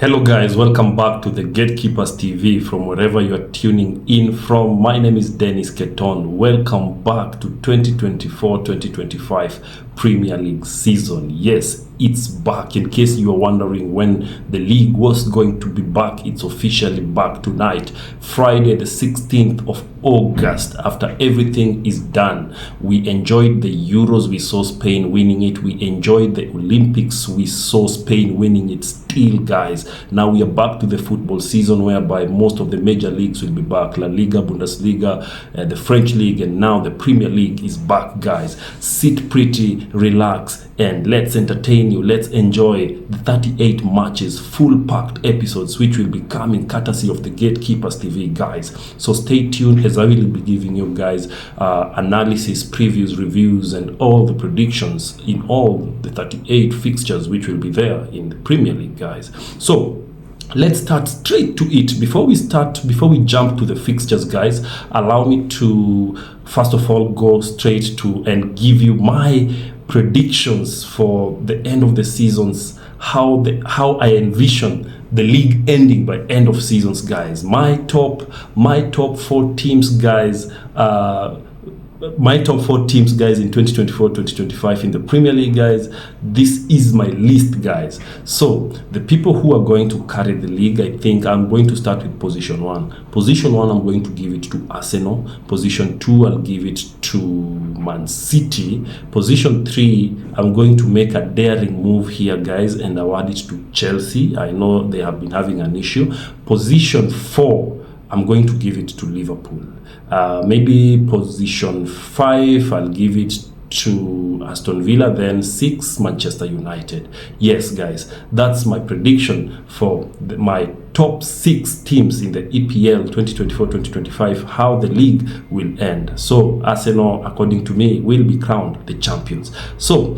Hello guys, welcome back to the Gatekeepers TV from wherever you are tuning in from. My name is Dennis Keton. Welcome back to 2024-2025 Premier League season. Yes, it's back. In case you are wondering when the league was going to be back, it's officially back tonight, Friday the 16th of August. After everything is done, we enjoyed the Euros, we saw Spain winning it. We enjoyed the Olympics, we saw Spain winning it still, guys. Now we are back to the football season whereby most of the major leagues will be back. La Liga, Bundesliga, the French League, and now the Premier League is back, guys. Sit pretty, relax, and let's entertain you. Let's enjoy the 38 matches, full packed episodes, which will be coming courtesy of the Gatekeepers TV, guys. So stay tuned as I will be giving you guys analysis, previews, reviews, and all the predictions in all the 38 fixtures which will be there in the Premier League, guys. So let's start straight to it. Before we jump to the fixtures, guys, allow me to first of all go straight to and give you my predictions for the end of the seasons, how I envision the league ending by end of seasons, guys. My top 4 teams, guys. My top 4 teams, guys, in 2024-2025 in the Premier League, guys. This is my list, guys. So the people who are going to carry the league, I think I'm going to start with position 1. Position 1, I'm going to give it to Arsenal. Position 2, I'll give it to Mancity. Position 3, I'm going to make a daring move here, guys, and award it to Chelsea. I know they have been having an issue. Position 4, I'm going to give it to Liverpool. Maybe position 5, I'll give it to Aston Villa. Then 6, Manchester United. Yes, guys, that's my prediction for my top 6 teams in the EPL 2024-2025, how the league will end. So Arsenal, according to me, will be crowned the champions. So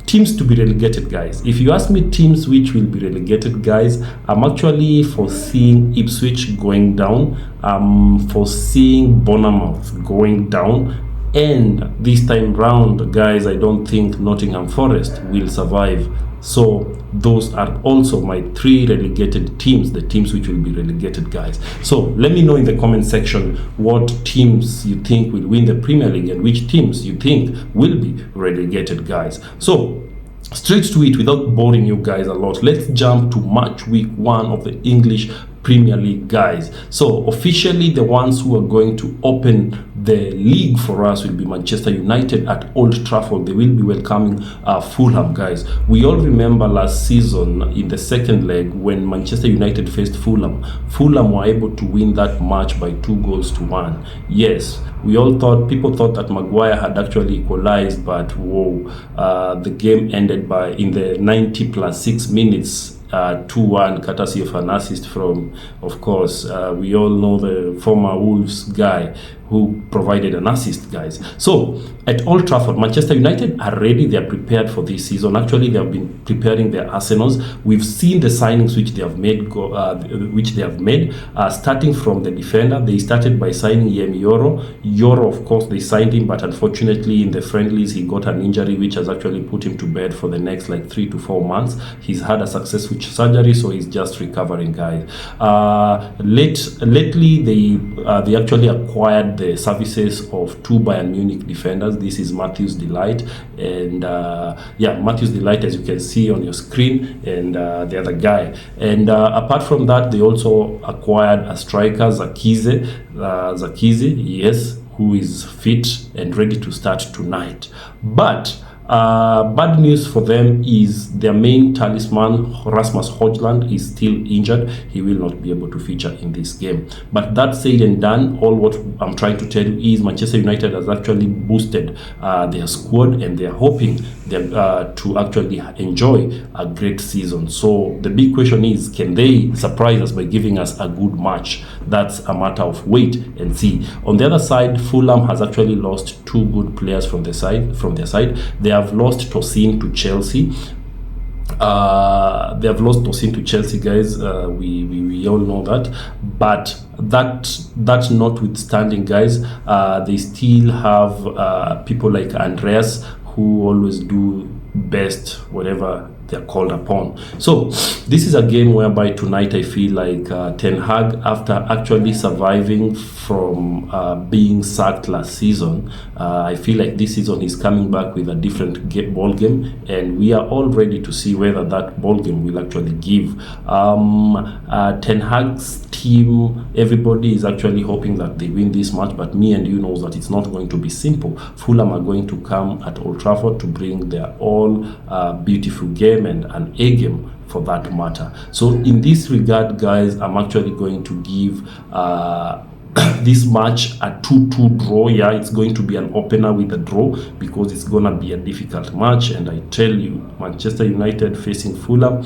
teams to be relegated, guys. If you ask me teams which will be relegated, guys, I'm actually foreseeing Ipswich going down. I'm foreseeing Bournemouth going down. And this time round, guys, I don't think Nottingham Forest will survive. So those are also my 3 relegated teams, the teams which will be relegated, guys. So let me know in the comment section what teams you think will win the Premier League and which teams you think will be relegated, guys. So straight to it, without boring you guys a lot, let's jump to match week 1 of the English Premier League, guys. So officially the ones who are going to open the league for us will be Manchester United at Old Trafford. They will be welcoming Fulham, guys. We all remember last season in the second leg when Manchester United faced Fulham. Fulham were able to win that match by 2-1. Yes, people thought that Maguire had actually equalized, but whoa, the game ended in the 90 plus 6 minutes. 2-1, courtesy of an assist from, of course, we all know the former Wolves guy who provided an assist, guys. So at Old Trafford, Manchester United are ready. They are prepared for this season. Actually, they have been preparing their arsenals. We've seen the signings which they have made, starting from the defender. They started by signing Yoro. Of course, they signed him, but unfortunately in the friendlies he got an injury which has actually put him to bed for the next 3 to 4 months. He's had a successful surgery, so he's just recovering, guys. Lately they actually acquired the services of 2 Bayern Munich defenders. This is Matthew's Delight and Matthew's Delight, as you can see on your screen, and the other guy. And apart from that, they also acquired a striker, Zakize, yes, who is fit and ready to start tonight. But bad news for them is their main talisman, Rasmus Højlund, is still injured. He will not be able to feature in this game. But that said and done, all what I'm trying to tell you is Manchester United has actually boosted their squad, and they're hoping to actually enjoy a great season. So the big question is, can they surprise us by giving us a good match? That's a matter of wait and see. On the other side, Fulham has actually lost 2 good players from their side. They have lost Tosin to Chelsea. They have lost Tosin to Chelsea, guys. We all know that. But that notwithstanding, guys, they still have people like Andreas who always do best whatever they're called upon. So this is a game whereby tonight I feel like Ten Hag, after actually surviving from being sacked last season, I feel like this season he's coming back with a different ball game, and we are all ready to see whether that ball game will actually give. Ten Hag's team, everybody is actually hoping that they win this match, but me and you know that it's not going to be simple. Fulham are going to come at Old Trafford to bring their all beautiful game and an A game for that matter. So in this regard, guys, I'm actually going to give this match a 2-2 draw. Yeah, it's going to be an opener with a draw because it's gonna be a difficult match, and I tell you, Manchester United facing Fulham,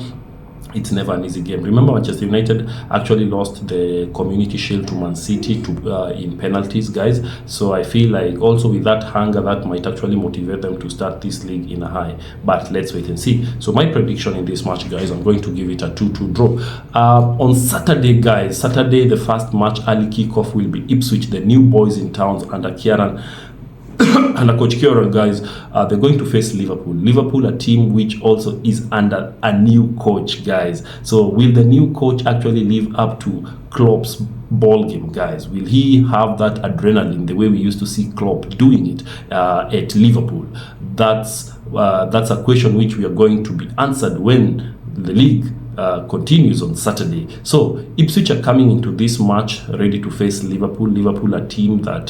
it's never an easy game. Remember, Manchester United actually lost the Community Shield to Mancity in penalties, guys. So I feel like also with that hunger, that might actually motivate them to start this league in a high. But let's wait and see. So my prediction in this match, guys, I'm going to give it a 2-2 draw. On Saturday, guys, the first match, early kickoff, will be Ipswich, the new boys in town under Kieran. And Coach Kieran, guys, they're going to face Liverpool. Liverpool, a team which also is under a new coach, guys. So will the new coach actually live up to Klopp's ball game, guys? Will he have that adrenaline the way we used to see Klopp doing it at Liverpool? That's a question which we are going to be answered when the league continues on Saturday. So Ipswich are coming into this match ready to face Liverpool. Liverpool, a team that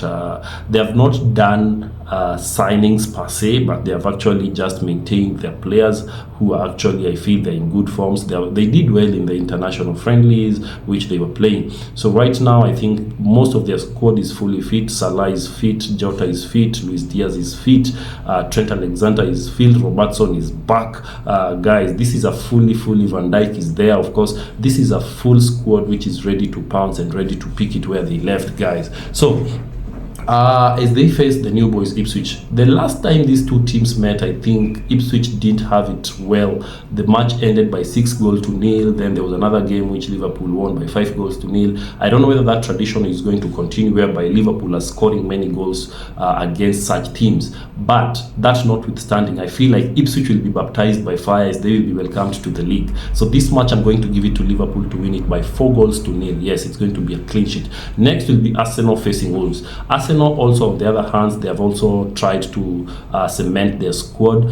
they have not done signings per se, but they have actually just maintained their players who are actually, I feel, they're in good forms. They did well in the international friendlies which they were playing. So right now I think most of their squad is fully fit. Salah is fit, Jota is fit, Luis Diaz is fit, Trent Alexander is fit, Robertson is back. Guys, this is a fully Van Dijk is there. Of course, this is a full squad which is ready to pounce and ready to pick it where they left, guys. So as they face the new boys Ipswich, the last time these two teams met, I think Ipswich didn't have it well. The match ended by 6-0. Then there was another game which Liverpool won by 5-0. I don't know whether that tradition is going to continue, whereby Liverpool are scoring many goals against such teams. But that notwithstanding, I feel like Ipswich will be baptized by fire as they will be welcomed to the league. So this match, I'm going to give it to Liverpool to win it by 4-0. Yes, it's going to be a clean sheet. Next will be Arsenal facing Wolves. Arsenal also, on the other hand, they have also tried to cement their squad.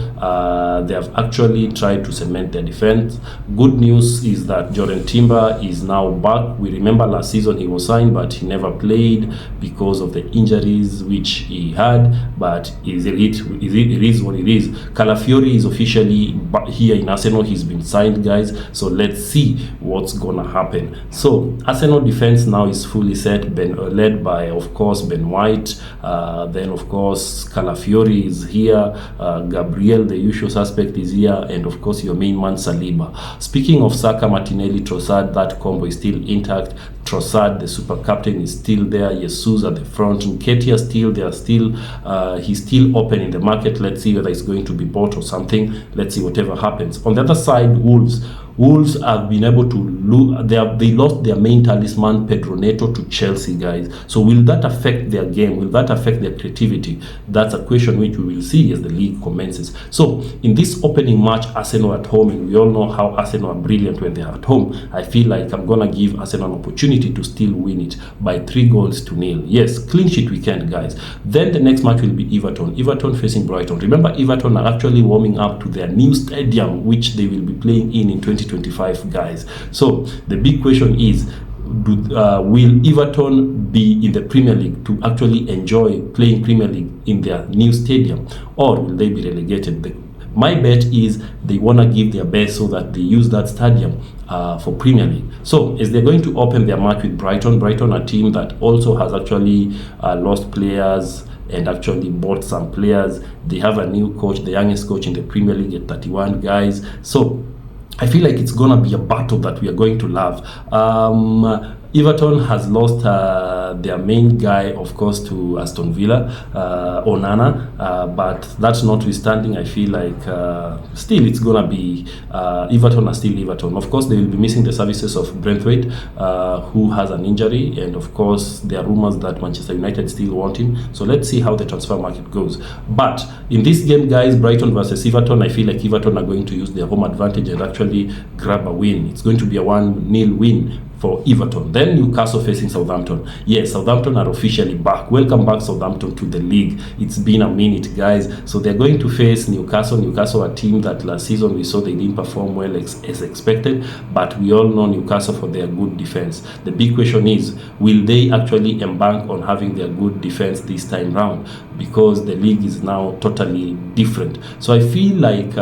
They have actually tried to cement their defense. Good news is that Jordan Timber is now back. We remember last season he was signed, but he never played because of the injuries which he had. But it is what it is. Calafiori is officially here in Arsenal. He's been signed, guys. So let's see what's gonna happen. So Arsenal defense now is fully set, led by, of course, Ben White. Then of course Calafiori is here, Gabriel, the usual suspect, is here, and of course your main man Saliba. Speaking of Saka, Martinelli, Trossard, that combo is still intact. Trossard, the super captain, is still there. Jesus at the front. Nketiah he's still open in the market. Let's see whether it's going to be bought or something. Let's see whatever happens. On the other side, Wolves have been able to lose. They lost their main talisman, Pedro Neto, to Chelsea, guys. So will that affect their game? Will that affect their creativity? That's a question which we will see as the league commences. So in this opening match, Arsenal at home, and we all know how Arsenal are brilliant when they're at home, I feel like I'm gonna give Arsenal an opportunity to still win it by 3-0. Yes, clean sheet weekend, guys. Then the next match will be Everton facing Brighton. Remember, Everton are actually warming up to their new stadium which they will be playing in 2025, guys. So the big question is, will Everton be in the Premier League to actually enjoy playing Premier League in their new stadium, or will they be relegated? My bet is they want to give their best so that they use that stadium for Premier League. So as they're going to open their match with Brighton, a team that also has actually lost players and actually bought some players. They have a new coach, the youngest coach in the Premier League at 31, guys. So I feel like it's gonna be a battle that we are going to love. Everton has lost their main guy, of course, to Aston Villa, Onana, but that's notwithstanding, I feel like still it's gonna be Everton are still Everton. Of course, they will be missing the services of Brentford, who has an injury, and of course there are rumors that Manchester United still want him. So let's see how the transfer market goes. But in this game, guys, Brighton versus Everton, I feel like Everton are going to use their home advantage and actually grab a win. It's going to be a 1-0 win for Everton. Then Newcastle facing Southampton. Yes, Southampton are officially back. Welcome back, Southampton, to the league. It's been a minute, guys. So they're going to face Newcastle. Newcastle, a team that last season we saw they didn't perform well as expected, but we all know Newcastle for their good defense. The big question is, will they actually embark on having their good defense this time round? Because the league is now totally different. So I feel like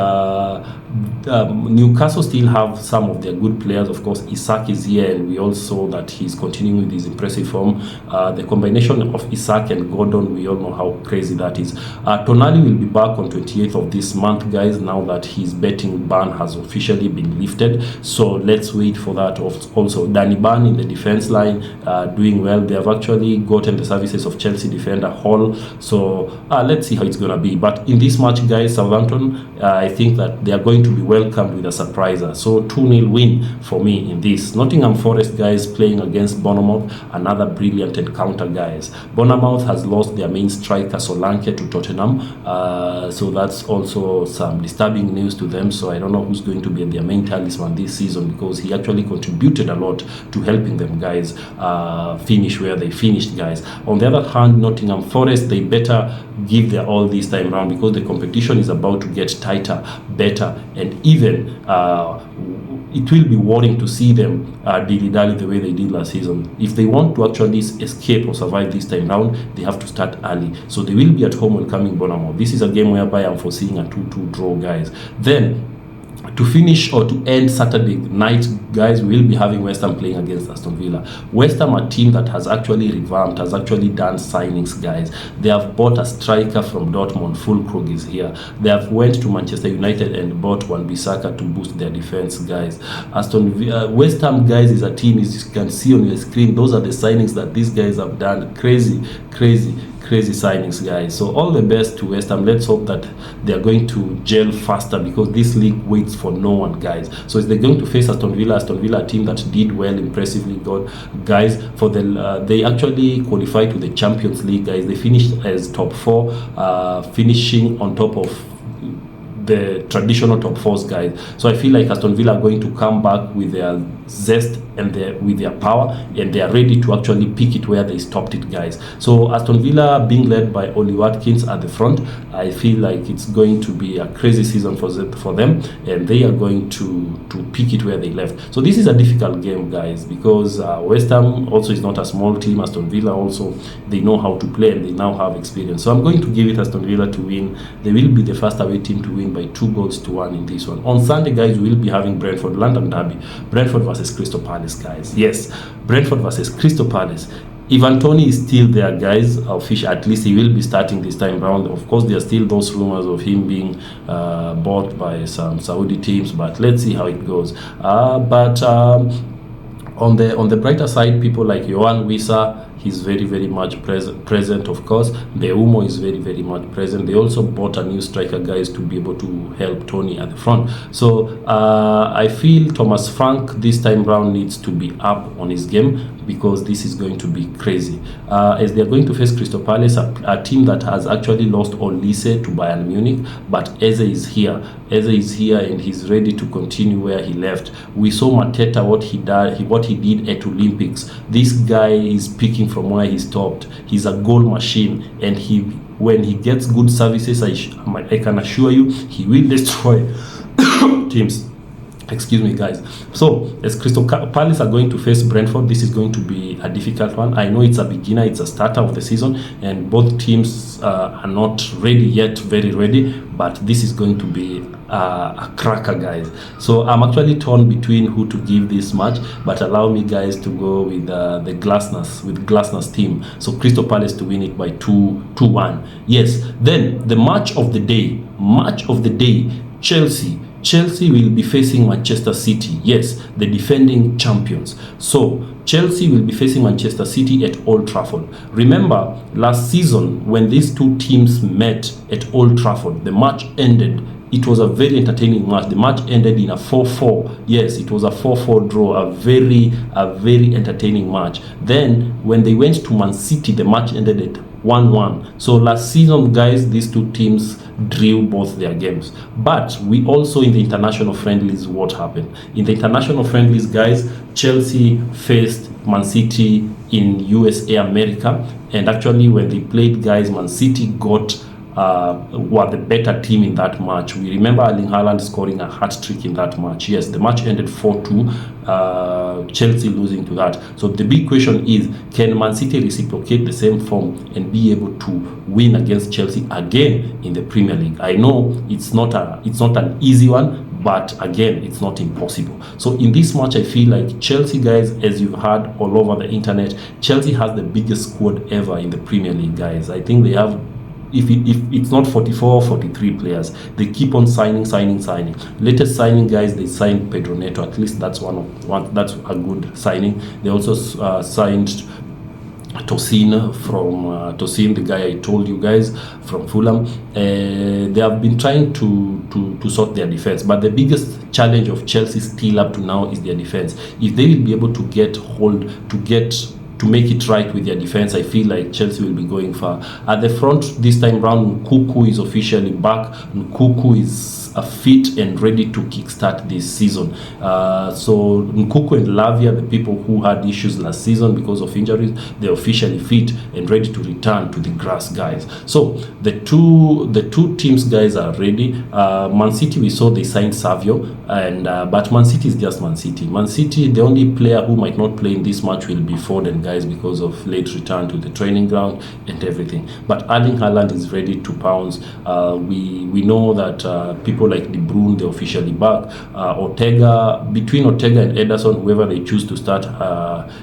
Newcastle still have some of their good players. Of course, Isak is here, and we all saw that he's continuing with his impressive form. The combination of Isak and Gordon, we all know how crazy that is. Tonali will be back on 28th of this month, guys, now that his betting ban has officially been lifted. So let's wait for that. Also, Danny Ban in the defense line doing well. They have actually gotten the services of Chelsea defender Hall. So let's see how it's going to be. But in this match, guys, Southampton, I think that they are going to be welcomed with a surpriser. So 2-0 win for me in this. Nottingham Forest, guys, playing against Bournemouth, another brilliant encounter, guys. Bournemouth has lost their main striker Solanke to Tottenham, so that's also some disturbing news to them. So I don't know who's going to be their main talisman this season, because he actually contributed a lot to helping them, guys, finish where they finished, guys. On the other hand, Nottingham Forest, they better give their all this time around, because the competition is about to get tighter, better, and even it will be worrying to see them dilly-dally the way they did last season. If they want to actually escape or survive this time round, they have to start early. So they will be at home welcoming Bournemouth. This is a game whereby I'm foreseeing a 2-2 draw, guys. Then to finish or to end Saturday night, guys, we will be having West Ham playing against Aston Villa. West Ham, a team that has actually revamped, has actually done signings, guys. They have bought a striker from Dortmund, Fulkrug is here. They have went to Manchester United and bought Wan-Bissaka to boost their defense, guys. West Ham, guys, is a team, as you can see on your screen, those are the signings that these guys have done. Crazy signings, guys. So all the best to West Ham. Let's hope that they are going to gel faster, because this league waits for no one, guys. So they're going to face Aston Villa, a team that did well, impressively good, guys. For they actually qualified to the Champions League, guys. They finished as top 4, finishing on top of the traditional top 4s, guys. So I feel like Aston Villa are going to come back with their zest and with their power, and they are ready to actually pick it where they stopped it, guys. So Aston Villa being led by Oli Watkins at the front, I feel like it's going to be a crazy season for them, and they are going to pick it where they left. So this is a difficult game, guys, because West Ham also is not a small team. Aston Villa also, they know how to play, and they now have experience. So I'm going to give it Aston Villa to win. They will be the first away team to win by 2-1 in this one. On Sunday, guys, we will be having Brentford, London Derby. Brentford versus Crystal Palace, guys. Yes, Brentford versus Crystal Palace. Ivan Toney is still there, guys. At least he will be starting this time round. Of course, there are still those rumors of him being bought by some Saudi teams, but let's see how it goes. On the brighter side, people like Yohan Wissa, he's very much present. Of course, Mbeumo is very much present. They also bought a new striker, guys, to be able to help Tony at the front. So I feel Thomas Frank this time round needs to be up on his game, because this is going to be crazy. As they are going to face Crystal Palace, a team that has actually lost Olise to Bayern Munich, but Eze is here. Eze is here, and he's ready to continue where he left. We saw Mateta, what he did at Olympics. This guy is picking from where he stopped. He's a goal machine, and when he gets good services, I can assure you, he will destroy teams. Excuse me, guys. So as Crystal Palace are going to face Brentford, this is going to be a difficult one. I know it's a beginner, it's a starter of the season, and both teams are not ready yet, very ready, but this is going to be a cracker, guys. So I'm actually torn between who to give this match, but allow me, guys, to go with the Glasner's team. So Crystal Palace to win it by 2-1. Yes. Then the match of the day, Chelsea Chelsea will be facing Manchester City. Yes, the defending champions. So Chelsea will be facing Manchester City at Old Trafford. Remember, last season when these two teams met at Old Trafford, the match ended. It was a very entertaining match. The match ended in a 4-4. Yes, it was a 4-4 draw. A very entertaining match. Then when they went to Man City, the match ended at 1-1. So last season, guys, these two teams drew both their games. But we also, in the international friendlies, what happened? In the international friendlies, guys, Chelsea faced Man City in USA, America. And actually, when they played, guys, Man City were the better team in that match. We remember Erling Haaland scoring a hat-trick in that match. Yes, the match ended 4-2, Chelsea losing to that. So the big question is, can Man City reciprocate the same form and be able to win against Chelsea again in the Premier League? I know it's not an easy one, but again, it's not impossible. So in this match, I feel like Chelsea, guys, as you've heard all over the internet, Chelsea has the biggest squad ever in the Premier League, guys. I think they have, if it's not 44 or 43 players, they keep on signing. Latest signing, guys, they signed Pedro Neto. At least that's that's a good signing. They also signed Tosin from Tosin, the guy I told you guys from Fulham. They have been trying to sort their defense, but the biggest challenge of Chelsea still up to now is their defense. If they will be able to make it right with their defense, I feel like Chelsea will be going far. At the front this time round, Nkunku is officially back. Nkunku is fit and ready to kickstart this season. So Nkunku and Lavia, the people who had issues last season because of injuries, they're officially fit and ready to return to the grass, guys. So the two teams, guys, are ready. Man City, we saw they signed Savio, and but Man City is just Man City. Man City, the only player who might not play in this match will be Foden, guys, because of late return to the training ground and everything. But Erling Haaland is ready to pounce. We know that people like De Bruyne, they're officially back. Between Ortega and Ederson, whoever they choose to start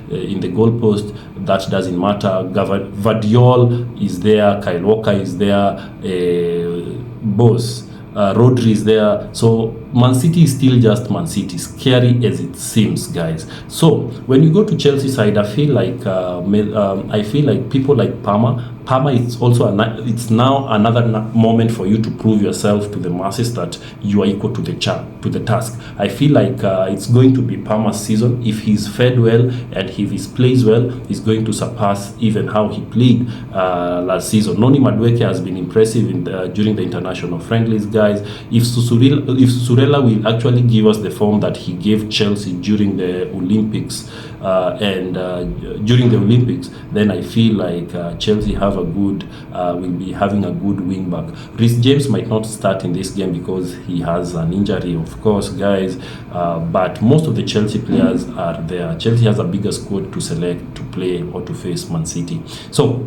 in the goalpost, that doesn't matter. Vardiol is there, Kyle Walker is there, Rodri is there. So Man City is still just Man City, scary as it seems, guys. So when you go to Chelsea side, I feel like people like Palmer, it's also it's now another moment for you to prove yourself to the masses that you are equal to the task. I feel like it's going to be Palmer's season. If he's fed well and if he plays well, he's going to surpass even how he played last season. Noni Madueke has been impressive during the international friendlies, guys. If Surela will actually give us the form that he gave Chelsea during the Olympics, then I feel like Chelsea will be having a good wing back. Reece James might not start in this game because he has an injury, of course, guys, but most of the Chelsea players are there. Chelsea has a bigger squad to select to play or to face Man City. So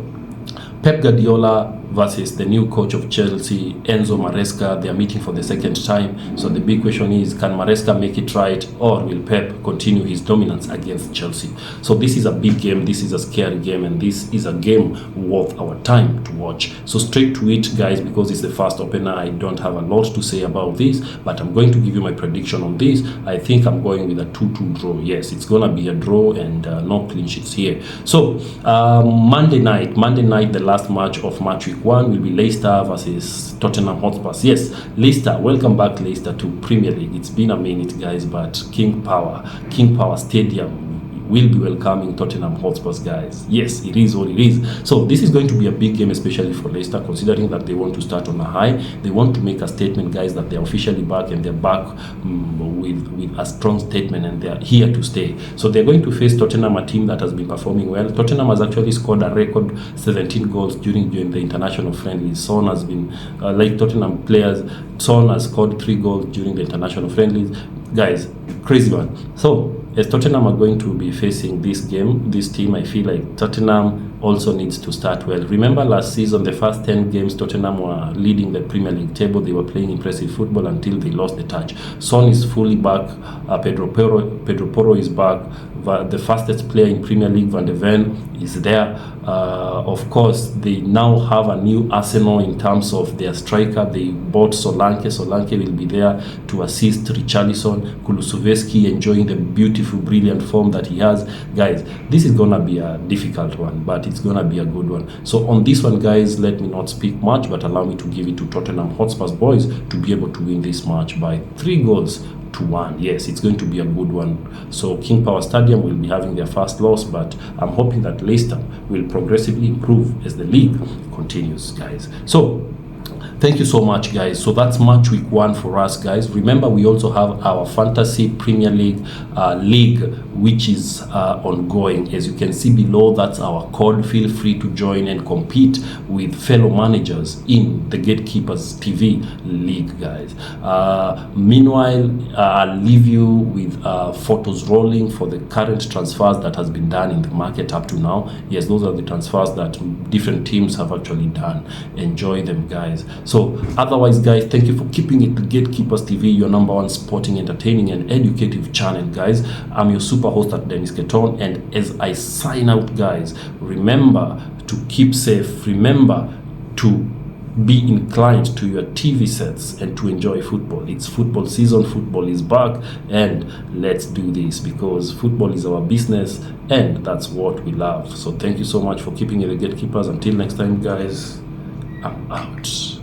Pep Guardiola versus the new coach of Chelsea, Enzo Maresca. They are meeting for the second time. So the big question is, can Maresca make it right, or will Pep continue his dominance against Chelsea? So this is a big game, this is a scary game, and this is a game worth our time to watch. So straight to it, guys, because it's the first opener, I don't have a lot to say about this, but I'm going to give you my prediction on this. I think I'm going with a 2-2 draw. Yes, it's gonna be a draw and no clean sheets here. So Monday night, the last match of match week 1 will be Leicester versus Tottenham Hotspur. Yes, Leicester, welcome back Leicester to Premier League. It's been a minute, guys, but King Power Stadium will be welcoming Tottenham Hotspur, guys. Yes, it is what it is. So this is going to be a big game, especially for Leicester, considering that they want to start on a high. They want to make a statement, guys, that they're officially back, and they're back with a strong statement, and they're here to stay. So they're going to face Tottenham, a team that has been performing well. Tottenham has actually scored a record 17 goals during the international friendlies. Son has been, like Tottenham players, Son has scored 3 goals during the international friendlies. Guys, crazy one. So as Tottenham are going to be facing this team, I feel like Tottenham also needs to start well. Remember last season, the first 10 games, Tottenham were leading the Premier League table. They were playing impressive football until they lost the touch. Son is fully back. Pedro Porro is back. The fastest player in Premier League, Van de Ven, is there. Of course, they now have a new arsenal in terms of their striker. They bought Solanke. Solanke will be there to assist Richarlison. Kulusevski enjoying the beautiful, brilliant form that he has. Guys, this is going to be a difficult one, but it's going to be a good one. So on this one, guys, let me not speak much, but allow me to give it to Tottenham Hotspur's boys to be able to win this match by 3-1. Yes, it's going to be a good one. So King Power Stadium will be having their first loss, but I'm hoping that Leicester will progressively improve as the league continues, guys. So thank you so much, guys. So that's match week 1 for us, guys. Remember, we also have our Fantasy Premier League which is ongoing. As you can see below, that's our code. Feel free to join and compete with fellow managers in the Gatekeepers TV League, guys. Meanwhile, I'll leave you with photos rolling for the current transfers that has been done in the market up to now. Yes, those are the transfers that different teams have actually done. Enjoy them, guys. So otherwise, guys, thank you for keeping it to Gatekeepers TV, your #1 sporting, entertaining and educative channel, guys. I'm your super host at Dennis Keton, and as I sign out, guys, remember to keep safe. Remember to be inclined to your TV sets and to enjoy football. It's football season, football is back, and let's do this because football is our business and that's what we love. So thank you so much for keeping it the Gatekeepers. Until next time, guys, I'm out.